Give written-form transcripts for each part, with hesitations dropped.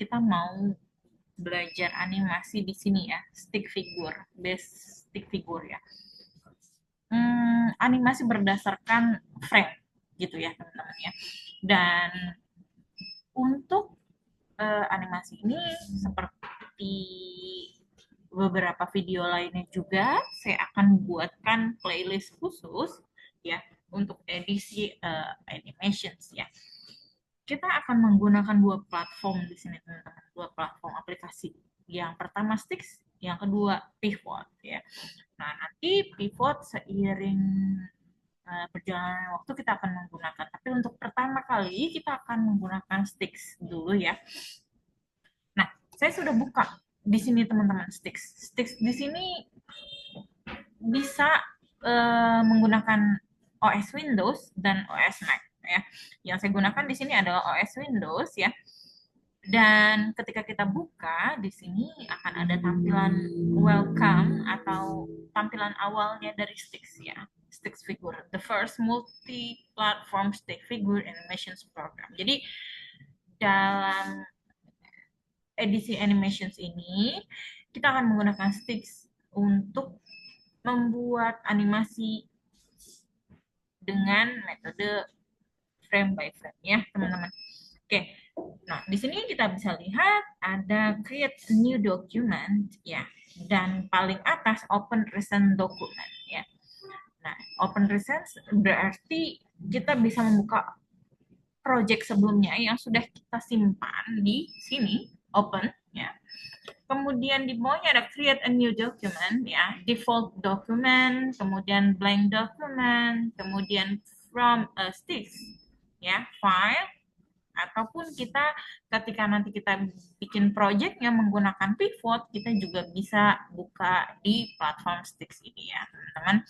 kita mau belajar animasi di sini ya, stick figure, base stick figure ya. Animasi berdasarkan frame gitu ya teman-teman ya. Dan untuk animasi ini seperti beberapa video lainnya juga, saya akan buatkan playlist khusus ya untuk edisi animations ya. Kita akan menggunakan dua platform di sini teman-teman, dua platform aplikasi. Yang pertama Stix, yang kedua Pivot ya. Nah, nanti Pivot seiring perjalanan waktu kita akan menggunakan. Tapi untuk pertama kali kita akan menggunakan Stix dulu ya. Nah, saya sudah buka di sini teman-teman Stix. Stix di sini bisa menggunakan OS Windows dan OS Mac ya. Yang saya gunakan di sini adalah OS Windows ya. Dan ketika kita buka di sini akan ada tampilan welcome atau tampilan awalnya dari Stix ya. Stix Figure, the first multi-platform stick figure animations program. Jadi dalam edisi animations ini kita akan menggunakan Stix untuk membuat animasi dengan metode frame by frame ya teman-teman. Oke, nah di sini kita bisa lihat ada create a new document ya, dan paling atas open recent document ya. Nah, open recent berarti kita bisa membuka project sebelumnya yang sudah kita simpan di sini, open ya. Kemudian di bawahnya ada create a new document ya, default document, kemudian blank document, kemudian from a sticks ya, file, ataupun kita ketika nanti kita bikin project yang menggunakan pivot, kita juga bisa buka di platform Stix ini ya teman-teman.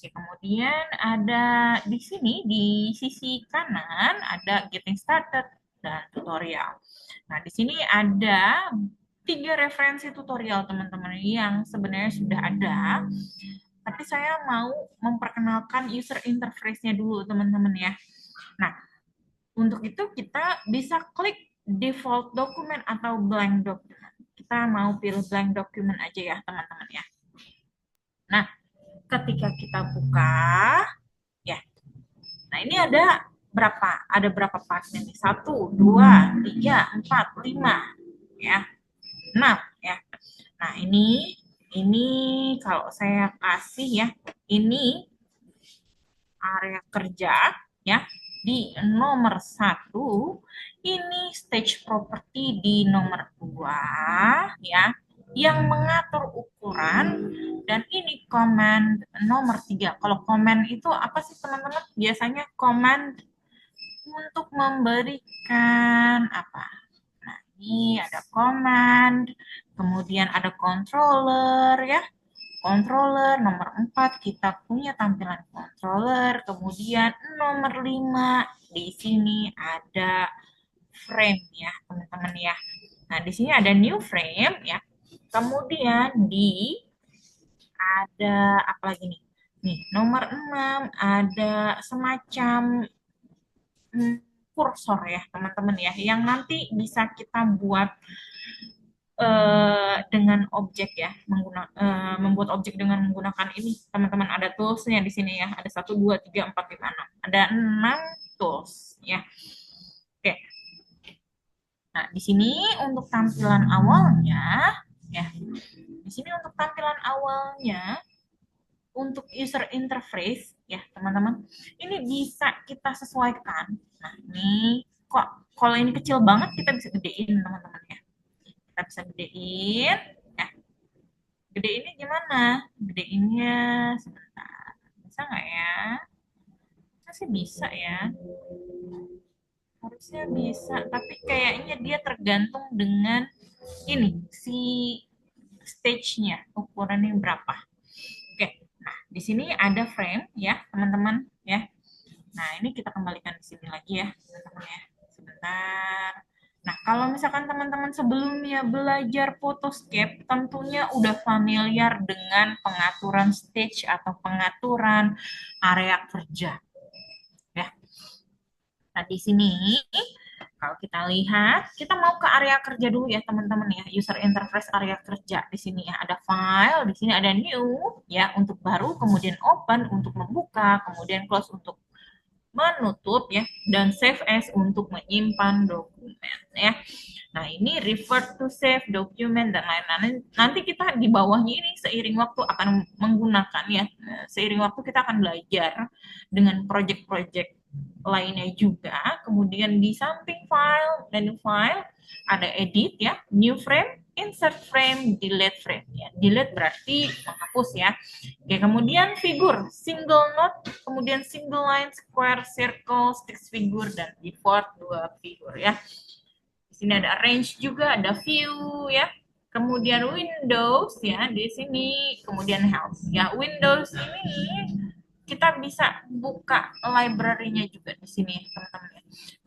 Kemudian ada di sini di sisi kanan ada getting started dan tutorial. Nah, di sini ada 3 referensi tutorial teman-teman yang sebenarnya sudah ada, tapi saya mau memperkenalkan user interface-nya dulu teman-teman ya. Nah, untuk itu kita bisa klik default document atau blank document. Kita mau pilih blank document aja ya teman-teman ya. Nah, ketika kita buka ya, nah ini ada berapa? Ada berapa partnya nih? 1, 2, 3, 4, 5 ya, 6 ya. Nah, ini kalau saya kasih ya, ini area kerja ya di nomor 1, ini stage property di nomor 2 ya, yang mengatur ukuran, dan ini command nomor 3. Kalau command itu apa sih teman-teman? Biasanya command untuk memberikan apa? Nah, ini ada command, kemudian ada controller ya. Controller nomor 4 kita punya tampilan controller, kemudian nomor 5 di sini ada frame ya teman-teman ya. Nah, di sini ada new frame ya. Kemudian di ada apa lagi nih? Nih, nomor 6 ada semacam kursor ya teman-teman ya, yang nanti bisa kita buat dengan objek ya, membuat objek dengan menggunakan ini teman-teman. Ada toolsnya di sini ya, ada 1, 2, 3, 4, 5, 6, ada 6 tools ya. Oke, nah di sini untuk tampilan awalnya ya, di sini untuk tampilan awalnya untuk user interface ya teman-teman, ini bisa kita sesuaikan. Nah, ini kok kalau ini kecil banget kita bisa gedein teman-teman ya, kita bisa gedein ya. Gedeinnya gimana? Gedeinnya sebentar. Bisa nggak ya? Masih bisa ya. Harusnya bisa, tapi kayaknya dia tergantung dengan ini si stage-nya, ukurannya berapa. Oke, nah di sini ada frame ya teman-teman ya. Nah ini kita kembalikan di sini lagi ya teman-teman ya. Sebentar. Nah, kalau misalkan teman-teman sebelumnya belajar Photoscape, tentunya udah familiar dengan pengaturan stage atau pengaturan area kerja. Ya. Nah, di sini Kalau kita lihat, kita mau ke area kerja dulu ya teman-teman ya, user interface area kerja. Di sini ya ada file, di sini ada new ya untuk baru, kemudian open untuk membuka, kemudian close untuk menutup ya, dan save as untuk menyimpan dokumen ya. Nah, ini refer to save document dan lain-lain. Nanti kita di bawahnya ini seiring waktu akan menggunakan ya. Seiring waktu kita akan belajar dengan project-project lainnya juga. Kemudian di samping file, menu file, ada edit ya, new frame, insert frame, delete frame ya. Delete berarti menghapus ya. Oke, kemudian figur, single note, kemudian single line, square, circle, stick figure, dan default 2 figur ya. Di sini ada arrange juga, ada view ya. Kemudian Windows ya di sini, kemudian health ya. Windows ini kita bisa buka library-nya juga di sini teman-teman ya.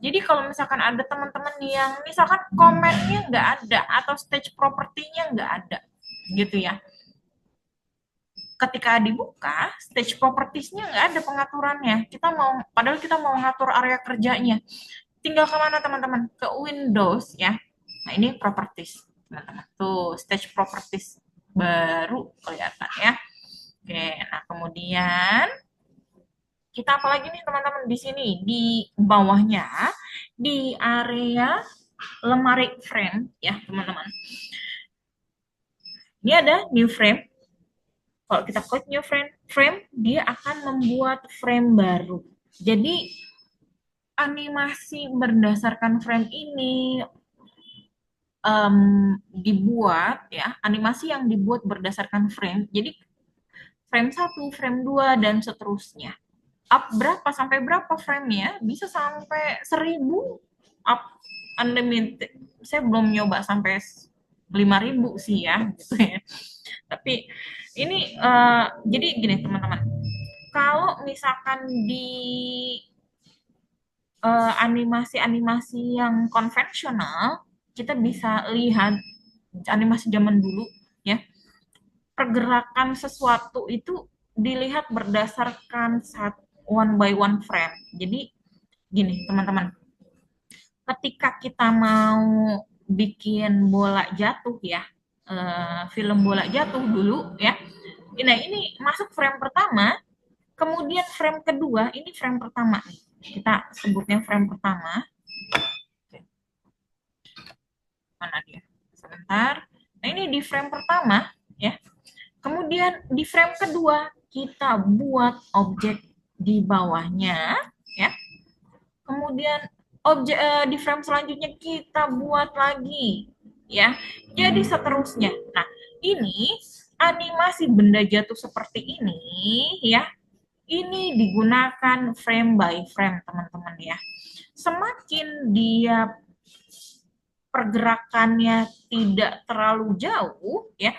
Jadi kalau misalkan ada teman-teman yang misalkan komennya nggak ada atau stage property-nya nggak ada gitu ya. Ketika dibuka, stage properties-nya nggak ada pengaturannya. Padahal kita mau ngatur area kerjanya. Tinggal kemana teman-teman? Ke Windows ya. Nah ini properties teman-teman. Tuh stage properties baru kelihatan ya. Oke, nah kemudian kita apalagi nih teman-teman di sini di bawahnya di area lemari frame ya teman-teman. Ini ada new frame. Kalau kita klik new frame, dia akan membuat frame baru. Jadi animasi berdasarkan frame ini dibuat ya, animasi yang dibuat berdasarkan frame. Jadi frame 1, frame 2 dan seterusnya. Up berapa sampai berapa frame-nya? Bisa sampai 1000 up unlimited. Saya belum nyoba sampai 5000 sih ya gitu ya. Tapi ini jadi gini teman-teman. Kalau misalkan di animasi-animasi yang konvensional, kita bisa lihat animasi zaman dulu ya, pergerakan sesuatu itu dilihat berdasarkan one by one frame. Jadi gini teman-teman, ketika kita mau bikin bola jatuh ya, film bola jatuh dulu ya, nah ini masuk frame pertama, kemudian frame kedua, ini frame pertama nih, kita sebutnya frame pertama. Mana dia? Sebentar. Nah ini di frame pertama ya. Kemudian di frame kedua kita buat objek di bawahnya ya. Kemudian objek di frame selanjutnya kita buat lagi ya. Jadi seterusnya. Nah, ini animasi benda jatuh seperti ini ya. Ini digunakan frame by frame, teman-teman ya. Semakin dia pergerakannya tidak terlalu jauh ya,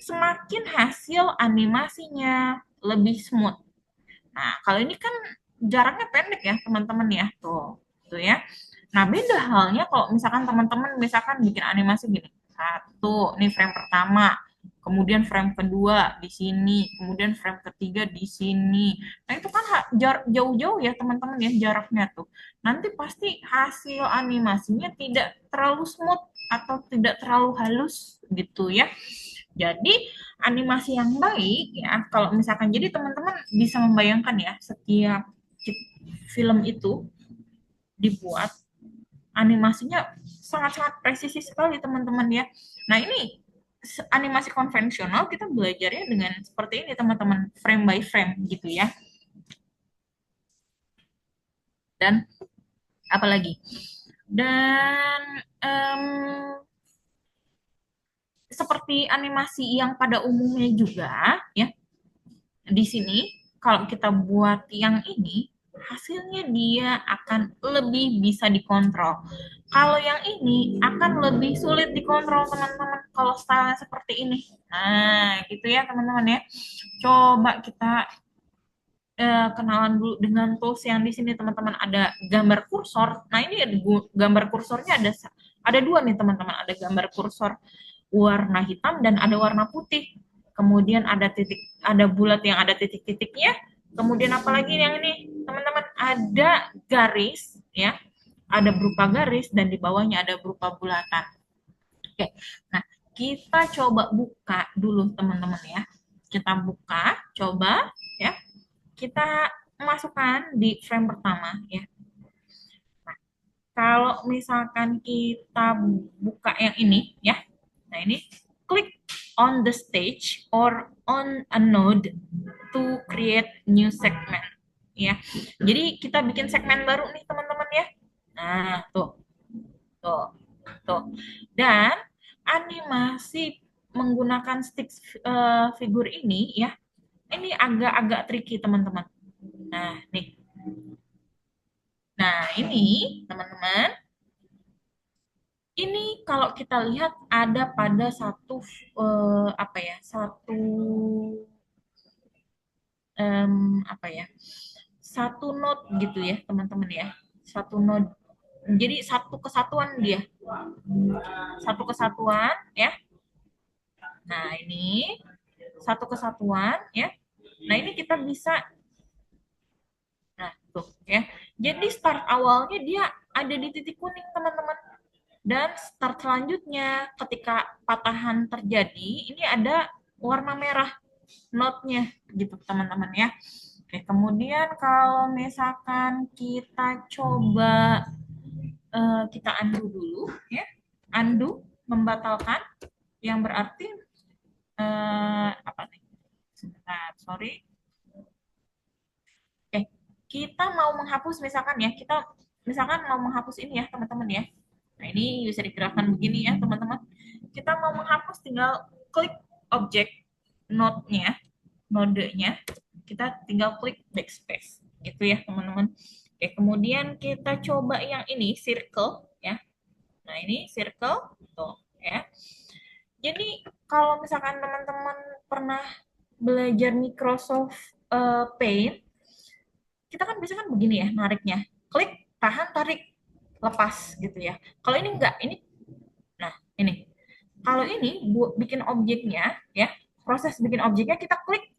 semakin hasil animasinya lebih smooth. Nah, kalau ini kan jaraknya pendek ya, teman-teman ya. Tuh ya. Nah, beda halnya kalau misalkan teman-teman misalkan bikin animasi gini. Satu, ini frame pertama, kemudian frame kedua di sini, kemudian frame ketiga di sini. Nah, itu kan jauh-jauh ya, teman-teman ya, jaraknya tuh. Nanti pasti hasil animasinya tidak terlalu smooth atau tidak terlalu halus gitu ya. Jadi animasi yang baik ya, kalau misalkan jadi teman-teman bisa membayangkan ya, setiap film itu dibuat animasinya sangat-sangat presisi sekali teman-teman ya. Nah ini animasi konvensional kita belajarnya dengan seperti ini teman-teman, frame by frame gitu ya. Dan apalagi? Dan seperti animasi yang pada umumnya juga ya, di sini kalau kita buat yang ini hasilnya dia akan lebih bisa dikontrol. Kalau yang ini akan lebih sulit dikontrol teman-teman kalau stylenya seperti ini. Nah, gitu ya teman-teman ya. Coba kita kenalan dulu dengan tools yang di sini teman-teman, ada gambar kursor. Nah, ini ada gambar kursornya ada dua nih teman-teman, ada gambar kursor warna hitam dan ada warna putih. Kemudian ada bulat yang ada titik-titiknya. Kemudian apalagi yang ini teman-teman, ada garis ya, ada berupa garis dan di bawahnya ada berupa bulatan. Oke, nah kita coba buka dulu teman-teman ya. Kita buka, coba ya. Kita masukkan di frame pertama ya. Nah, kalau misalkan kita buka yang ini ya. Nah, ini klik on the stage or on a node to create new segment ya. Jadi kita bikin segmen baru nih teman-teman ya. Nah, tuh, tuh. Dan animasi menggunakan stick figur ini ya, ini agak-agak tricky teman-teman. Nah, nih. Nah, ini teman-teman, ini kalau kita lihat ada pada satu apa ya, satu apa ya, satu node gitu ya teman-teman ya, satu node. Jadi satu kesatuan dia, satu kesatuan ya. Nah ini satu kesatuan ya. Nah ini kita bisa, nah tuh ya. Jadi start awalnya dia ada di titik kuning teman-teman. Dan start selanjutnya ketika patahan terjadi ini ada warna merah notnya gitu teman-teman ya. Oke, kemudian kalau misalkan kita coba kita undo dulu ya. Undo membatalkan yang berarti apa nih? Sebentar, sorry. Oke, kita mau menghapus misalkan ya, kita misalkan mau menghapus ini ya teman-teman ya. Nah ini bisa digerakkan begini ya teman-teman. Kita mau menghapus tinggal klik objek node-nya, nodenya, kita tinggal klik backspace gitu ya teman-teman. Oke, kemudian kita coba yang ini circle ya. Nah ini circle tuh ya. Jadi kalau misalkan teman-teman pernah belajar Microsoft Paint, kita kan biasanya kan begini ya nariknya, klik, tahan, tarik, lepas gitu ya. Kalau ini enggak, ini, nah ini, kalau ini buat bikin objeknya ya, proses bikin objeknya kita klik,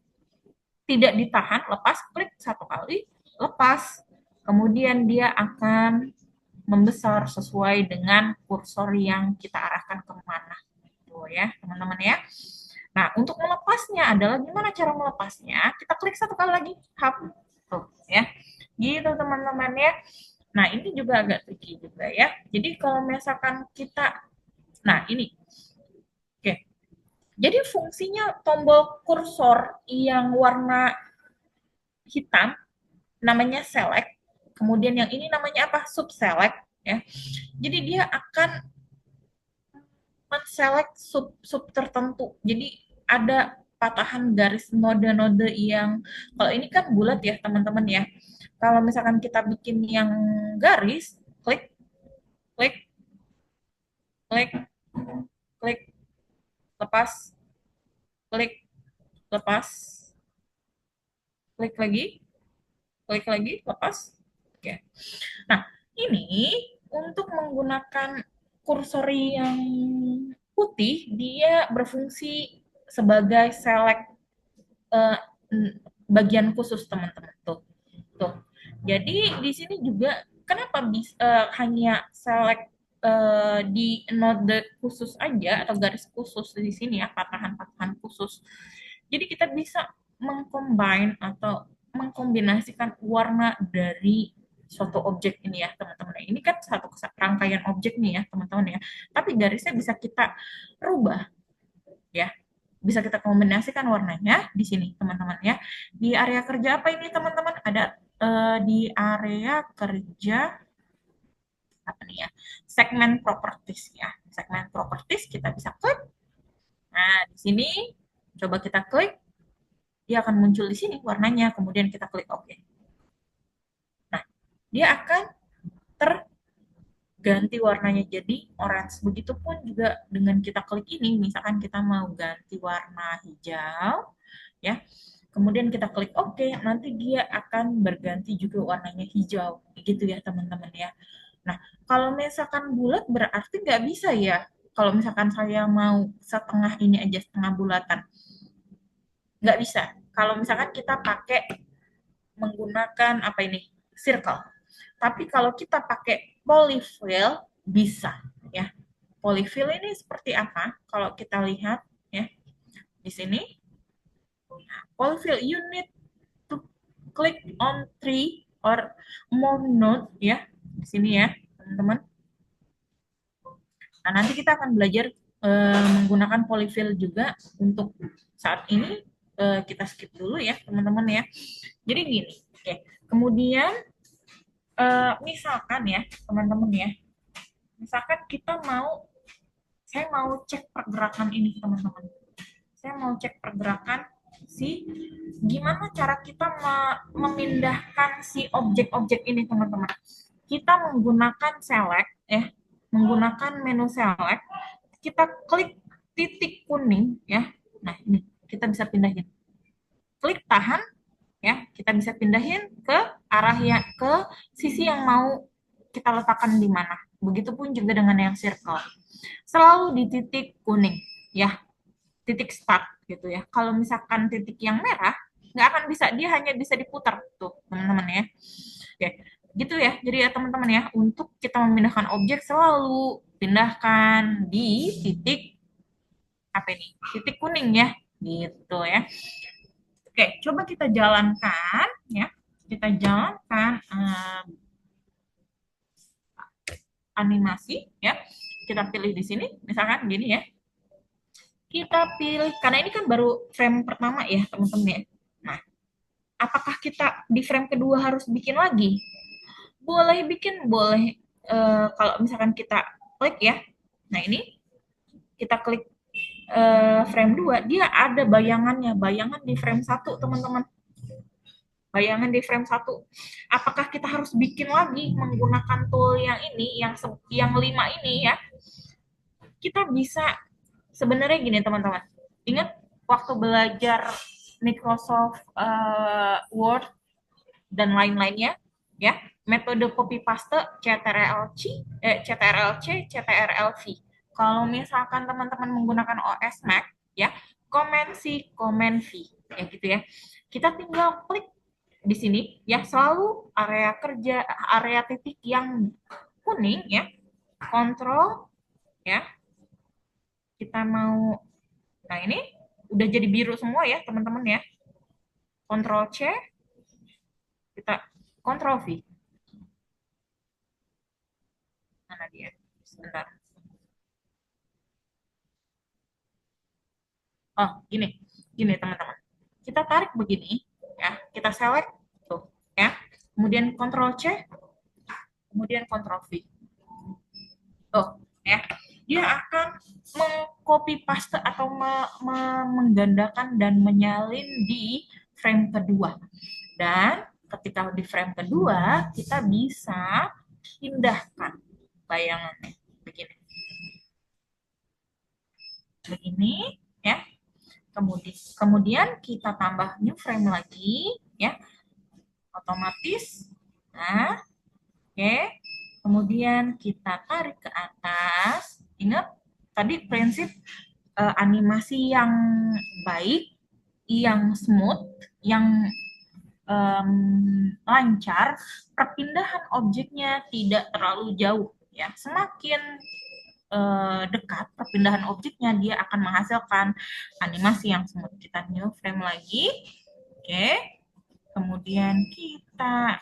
tidak ditahan, lepas, klik satu kali, lepas, kemudian dia akan membesar sesuai dengan kursor yang kita arahkan kemana. Tuh ya teman-teman ya. Nah untuk melepasnya adalah gimana cara melepasnya? Kita klik satu kali lagi, hap, tuh ya. Gitu teman-teman ya. Nah, ini juga agak tricky juga ya. Jadi kalau misalkan kita, nah ini, oke. Jadi fungsinya tombol kursor yang warna hitam namanya select. Kemudian yang ini namanya apa? Subselect ya. Jadi dia akan men-select sub tertentu. Jadi ada patahan garis node-node yang kalau ini kan bulat ya teman-teman ya. Kalau misalkan kita bikin yang garis, klik, klik, klik, klik, lepas, klik, lepas, klik lagi, lepas. Oke. Nah, ini untuk menggunakan kursor yang putih, dia berfungsi sebagai select eh, bagian khusus teman-teman tuh. Tuh. Jadi di sini juga kenapa hanya select di node khusus aja atau garis khusus di sini ya, patahan-patahan khusus. Jadi kita bisa mengcombine atau mengkombinasikan warna dari suatu objek ini ya teman-teman. Ini kan satu rangkaian objek nih ya teman-teman ya. Tapi garisnya bisa kita rubah ya. Bisa kita kombinasikan warnanya di sini teman-teman ya. Di area kerja apa ini teman-teman? Ada di area kerja apa nih ya? Segmen properties ya. Segmen properties kita bisa klik. Nah, di sini coba kita klik, dia akan muncul di sini warnanya, kemudian kita klik OK. Nah, dia akan terganti warnanya jadi orange. Begitupun juga dengan kita klik ini, misalkan kita mau ganti warna hijau, ya. Kemudian kita klik OK, nanti dia akan berganti juga warnanya hijau, gitu ya teman-teman ya. Nah, kalau misalkan bulat berarti nggak bisa ya. Kalau misalkan saya mau setengah ini aja, setengah bulatan, nggak bisa. Kalau misalkan kita pakai menggunakan apa ini, circle. Tapi kalau kita pakai polyfill bisa ya. Polyfill ini seperti apa? Kalau kita lihat ya di sini, polyfill you need to click on three or more node ya di sini ya teman-teman. Nah, nanti kita akan belajar menggunakan polyfill juga. Untuk saat ini kita skip dulu ya teman-teman ya. Jadi gini, oke. Kemudian misalkan ya teman-teman ya, misalkan saya mau cek pergerakan ini teman-teman. Saya mau cek pergerakan gimana cara kita memindahkan si objek-objek ini teman-teman. Kita menggunakan select ya, menggunakan menu select, kita klik titik kuning ya. Nah, ini kita bisa pindahin. Klik tahan ya, kita bisa pindahin ke arah ke sisi yang mau kita letakkan di mana. Begitupun juga dengan yang circle. Selalu di titik kuning ya, titik start gitu ya. Kalau misalkan titik yang merah, nggak akan bisa, dia hanya bisa diputar tuh teman-teman ya. Oke, gitu ya. Jadi ya teman-teman ya, untuk kita memindahkan objek selalu pindahkan di titik apa ini? Titik kuning ya, gitu ya. Oke, coba kita jalankan ya. Kita jalankan animasi ya. Kita pilih di sini, misalkan gini ya. Kita pilih, karena ini kan baru frame pertama ya teman-teman ya. Nah, apakah kita di frame kedua harus bikin lagi? Boleh bikin, boleh. Kalau misalkan kita klik ya, nah ini kita klik frame 2, dia ada bayangannya, bayangan di frame 1 teman-teman. Bayangan di frame 1. Apakah kita harus bikin lagi menggunakan tool yang ini, yang 5 ini ya? Kita bisa sebenarnya gini teman-teman. Ingat waktu belajar Microsoft Word dan lain-lainnya ya, metode copy paste CTRL-C, CTRL-V. Kalau misalkan teman-teman menggunakan OS Mac ya, Command C, Command V ya gitu ya. Kita tinggal klik di sini ya, selalu area kerja, area titik yang kuning ya, kontrol ya. Kita mau, nah ini udah jadi biru semua ya teman-teman ya. Kontrol C, kita kontrol V. Mana dia? Sebentar. Oh, gini. Gini, teman-teman. Kita tarik begini, ya. Kita select, tuh, ya. Kemudian Ctrl C, kemudian Ctrl V. Tuh, ya. Dia akan mengcopy paste atau menggandakan dan menyalin di frame kedua. Dan ketika di frame kedua, kita bisa pindahkan bayangannya. Begini. Begini, ya. Kemudian kita tambah new frame lagi ya, otomatis. Nah, oke. Kemudian kita tarik ke atas. Ingat tadi prinsip animasi yang baik, yang smooth, yang lancar, perpindahan objeknya tidak terlalu jauh ya. Semakin dekat perpindahan objeknya, dia akan menghasilkan animasi yang smooth. Kita new frame lagi. Oke. Kemudian kita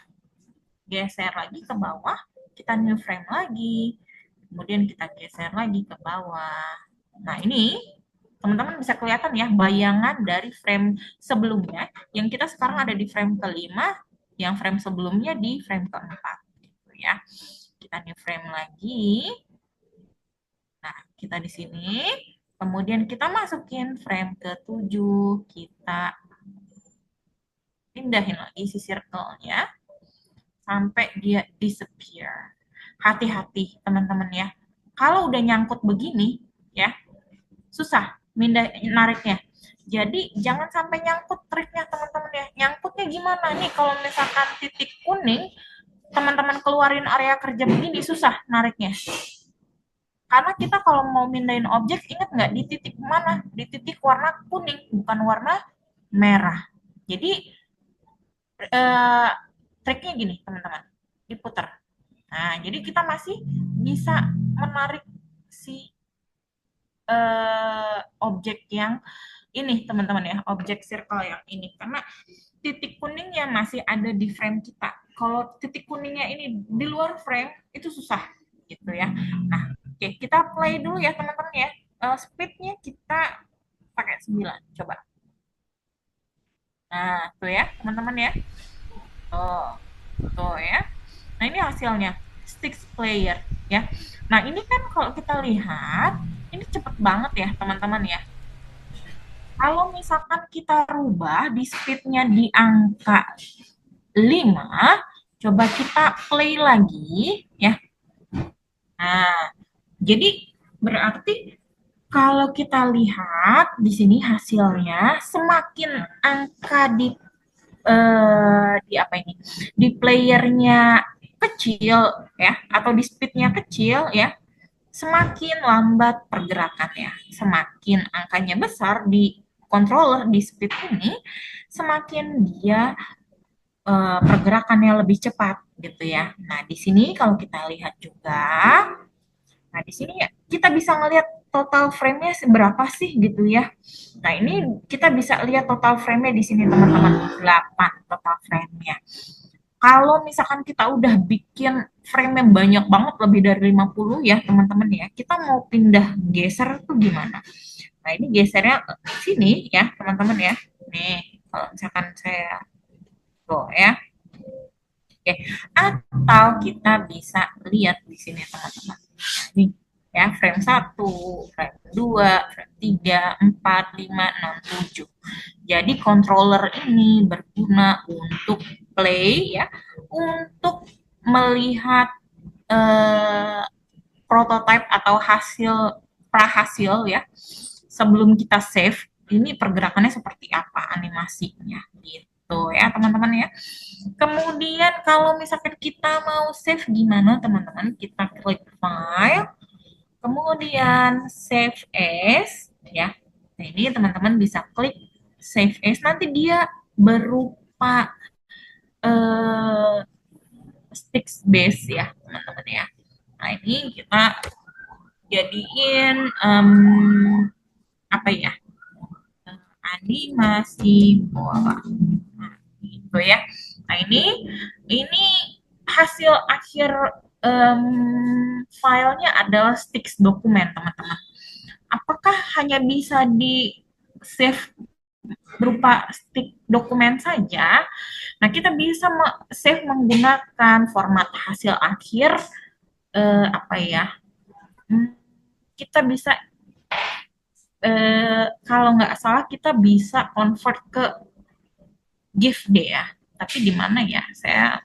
geser lagi ke bawah. Kita new frame lagi. Kemudian kita geser lagi ke bawah. Nah, ini teman-teman bisa kelihatan ya bayangan dari frame sebelumnya. Yang kita sekarang ada di frame kelima, yang frame sebelumnya di frame keempat. Gitu ya. Kita new frame lagi. Nah, kita di sini. Kemudian kita masukin frame ke-7. Kita pindahin lagi si circle-nya sampai dia disappear. Hati-hati teman-teman ya. Kalau udah nyangkut begini ya, susah nariknya. Jadi jangan sampai nyangkut triknya teman-teman ya. Nyangkutnya gimana nih kalau misalkan titik kuning, teman-teman keluarin area kerja begini, susah nariknya. Karena kita kalau mau mindahin objek, ingat nggak di titik mana? Di titik warna kuning, bukan warna merah. Jadi triknya gini teman-teman, diputar. Nah, jadi kita masih bisa menarik si objek yang ini teman-teman ya, objek circle yang ini, karena titik kuningnya masih ada di frame kita. Kalau titik kuningnya ini di luar frame itu susah gitu ya. Nah, oke, kita play dulu ya teman-teman ya. Speednya kita pakai 9, coba. Nah, tuh ya teman-teman ya. Tuh, tuh ya. Nah, ini hasilnya sticks player ya. Nah, ini kan kalau kita lihat ini cepet banget ya teman-teman ya. Kalau misalkan kita rubah di speednya di angka 5, coba kita play lagi ya. Nah, jadi berarti kalau kita lihat di sini hasilnya semakin angka di apa ini? Di playernya kecil ya atau di speednya kecil ya, semakin lambat pergerakannya. Semakin angkanya besar di controller di speed ini, semakin dia pergerakannya lebih cepat gitu ya. Nah, di sini kalau kita lihat juga, nah di sini ya, kita bisa ngelihat total frame-nya seberapa sih gitu ya. Nah, ini kita bisa lihat total frame-nya di sini teman-teman, 8 total frame-nya. Kalau misalkan kita udah bikin frame-nya banyak banget, lebih dari 50 ya teman-teman ya, kita mau pindah geser tuh gimana? Nah, ini gesernya sini ya teman-teman ya. Nih, kalau misalkan saya tuh ya. Oke, atau kita bisa lihat di sini teman-teman. Nih, ya, frame 1, frame 2, frame 3, 4, 5, 6, 7. Jadi controller ini berguna untuk play ya, untuk melihat eh, prototype atau prahasil ya sebelum kita save ini pergerakannya seperti apa animasinya gitu ya teman-teman ya. Kemudian kalau misalkan kita mau save gimana teman-teman, kita klik file, kemudian save as ya. Nah, ini teman-teman bisa klik save as, nanti dia berupa eh, sticks base ya teman-teman ya. Nah, ini kita jadiin apa ya, animasi bola. Nah, gitu ya. Nah, ini hasil akhir filenya adalah sticks dokumen, teman-teman. Apakah hanya bisa di save berupa stick dokumen saja? Nah, kita bisa save menggunakan format hasil akhir apa ya? Kita bisa kalau nggak salah kita bisa convert ke GIF deh ya. Tapi di mana ya? Saya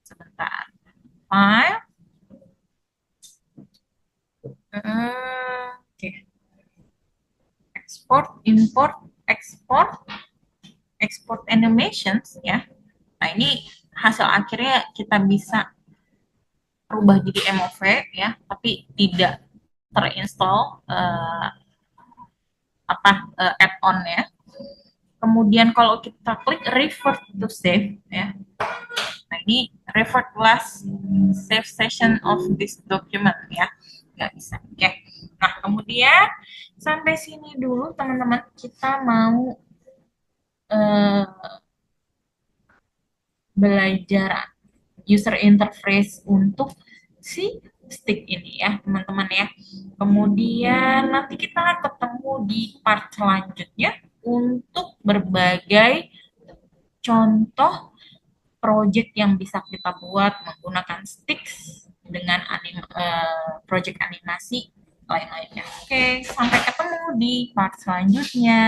sebentar. File. Oke. Export, import, export, export animations ya. Nah, ini hasil akhirnya kita bisa rubah jadi MOV ya, tapi tidak terinstall add-on ya. Kemudian kalau kita klik revert to save ya. Nah, ini revert last save session of this document ya. Nggak bisa. Oke. Nah, kemudian sampai sini dulu teman-teman, kita mau uh, belajar user interface untuk si stick ini ya teman-teman ya. Kemudian nanti kita ketemu di part selanjutnya untuk berbagai contoh project yang bisa kita buat menggunakan sticks dengan project animasi lain-lainnya. Oke, sampai ketemu di part selanjutnya.